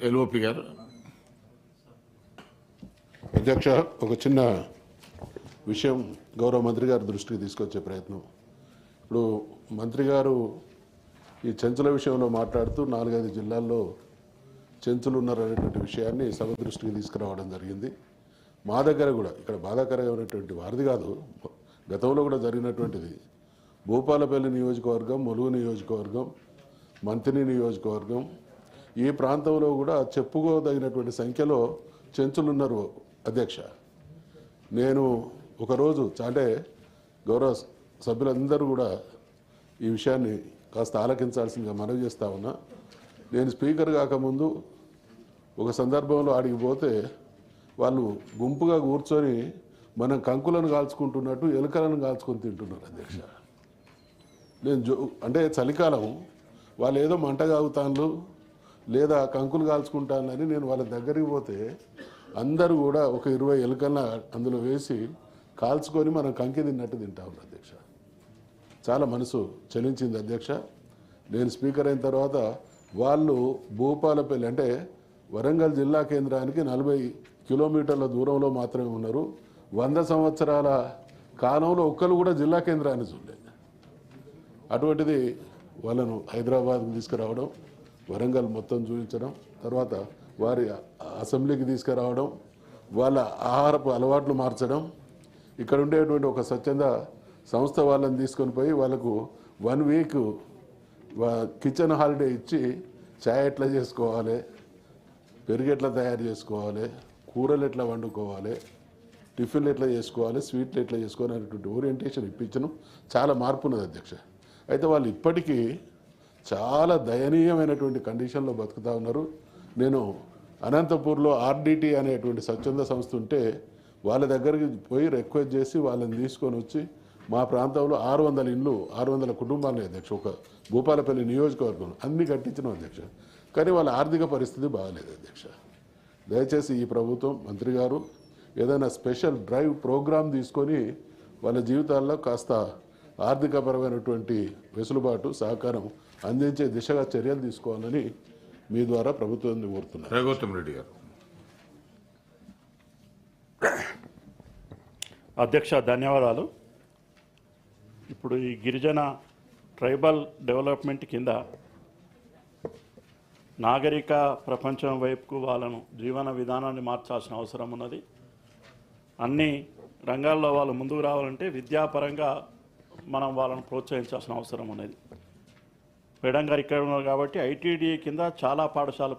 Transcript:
LOP గారు. అధ్యక్ష, ఒక చిన్న విషయం గౌరవ మంత్రి గారి దృష్టికి తీసుకొచ్చే ప్రయత్నం. ఇప్పుడు మంత్రి గారు ఈ చెంచుల విషయంలో మాట్లాడుతూ 4-5 జిల్లాల్లో చెంచులు ఉన్నారనేటువంటి విషయాన్ని సభ దృష్టికి తీసుకురావడం జరిగింది. మా దగ్గర కూడా ఇక్కడ బాధాకరమైనటువంటి వారిది కాదు, గతంలో కూడా జరిగినటువంటిది. భూపాలపల్లి నియోజకవర్గం, ములుగు నియోజకవర్గం, మంతిని నియోజకవర్గం, ఈ ప్రాంతంలో కూడా చెప్పుకోదగినటువంటి సంఖ్యలో చెంచులు ఉన్నారు అధ్యక్ష. నేను ఒకరోజు అంటే గౌరవ సభ్యులందరూ కూడా ఈ విషయాన్ని కాస్త ఆలకించాల్సిందిగా మనవి చేస్తా ఉన్నా. నేను స్పీకర్ కాకముందు ఒక సందర్భంలో ఆడికి పోతే వాళ్ళు గుంపుగా కూర్చొని మనం కంకులను కాల్చుకుంటున్నట్టు ఎలుకలను కాల్చుకొని తింటున్నారు అధ్యక్ష. నేను అంటే చలికాలం వాళ్ళు ఏదో మంట కాగుతాన్లు లేదా కంకులు కాల్చుకుంటానని నేను వాళ్ళ దగ్గరికి పోతే అందరూ కూడా ఒక 20 ఎలుకలను అందులో వేసి కాల్చుకొని మనం కంకి తిన్నట్టు తింటా ఉన్నారు అధ్యక్ష. చాలా మనసు చలించింది అధ్యక్ష. నేను స్పీకర్ అయిన తర్వాత వాళ్ళు భూపాలపల్లి అంటే వరంగల్ జిల్లా కేంద్రానికి 40 కిలోమీటర్ల దూరంలో మాత్రమే ఉన్నారు. 100 సంవత్సరాల కాలంలో ఒక్కరు కూడా జిల్లా కేంద్రాన్ని చూడలేదు. అటువంటిది వాళ్ళను హైదరాబాద్కి తీసుకురావడం, వరంగల్ మొత్తం చూపించడం, తర్వాత వారి అసెంబ్లీకి తీసుకురావడం, వాళ్ళ ఆహారపు అలవాట్లు మార్చడం, ఇక్కడ ఉండేటువంటి ఒక స్వచ్ఛంద సంస్థ వాళ్ళని తీసుకొని పోయి వాళ్ళకు 1 వీక్ కిచెన్ హాలిడే ఇచ్చి చాయ్ ఎట్లా చేసుకోవాలి, పెరుగు ఎట్లా తయారు చేసుకోవాలి, కూరలు ఎట్లా వండుకోవాలి, టిఫిన్లు ఎట్లా చేసుకోవాలి, స్వీట్లు ఎట్లా చేసుకోవాలి అనేటువంటి ఓరియంటేషన్ ఇప్పించడం చాలా మార్పు ఉన్నది అధ్యక్ష. అయితే వాళ్ళు ఇప్పటికీ చాలా దయనీయమైనటువంటి కండిషన్లో బతుకుతూ ఉన్నారు. నేను అనంతపూర్లో ఆర్డిటి అనేటువంటి స్వచ్ఛంద సంస్థ ఉంటే వాళ్ళ దగ్గరికి పోయి రిక్వెస్ట్ చేసి వాళ్ళని తీసుకొని వచ్చి మా ప్రాంతంలో 600 ఇండ్లు 600 కుటుంబాలని అధ్యక్ష ఒక భూపాలపల్లి నియోజకవర్గం అన్నీ కట్టించిన అధ్యక్ష. కానీ వాళ్ళ ఆర్థిక పరిస్థితి బాగాలేదు అధ్యక్ష. దయచేసి ఈ ప్రభుత్వం మంత్రి గారు ఏదైనా స్పెషల్ డ్రైవ్ ప్రోగ్రాం తీసుకొని వాళ్ళ జీవితాల్లో కాస్త ఆర్థికపరమైనటువంటి వెసులుబాటు సహకారం అందించే దిశగా చర్యలు తీసుకోవాలని మీ ద్వారా ప్రభుత్వాన్ని కోరుతున్నారు. రఘుత్తం రెడ్డి గారు. అధ్యక్ష, ధన్యవాదాలు. ఇప్పుడు ఈ గిరిజన ట్రైబల్ డెవలప్మెంట్ కింద నాగరిక ప్రపంచం వైపుకు వాళ్ళను జీవన విధానాన్ని మార్చాల్సిన అవసరం ఉన్నది. అన్ని రంగాల్లో వాళ్ళు ముందుకు రావాలంటే విద్యాపరంగా మనం వాళ్ళను ప్రోత్సహించాల్సిన అవసరం ఉన్నది. మేడం గారు ఇక్కడ ఉన్నారు కాబట్టి ఐటీడీ కింద చాలా పాఠశాలలు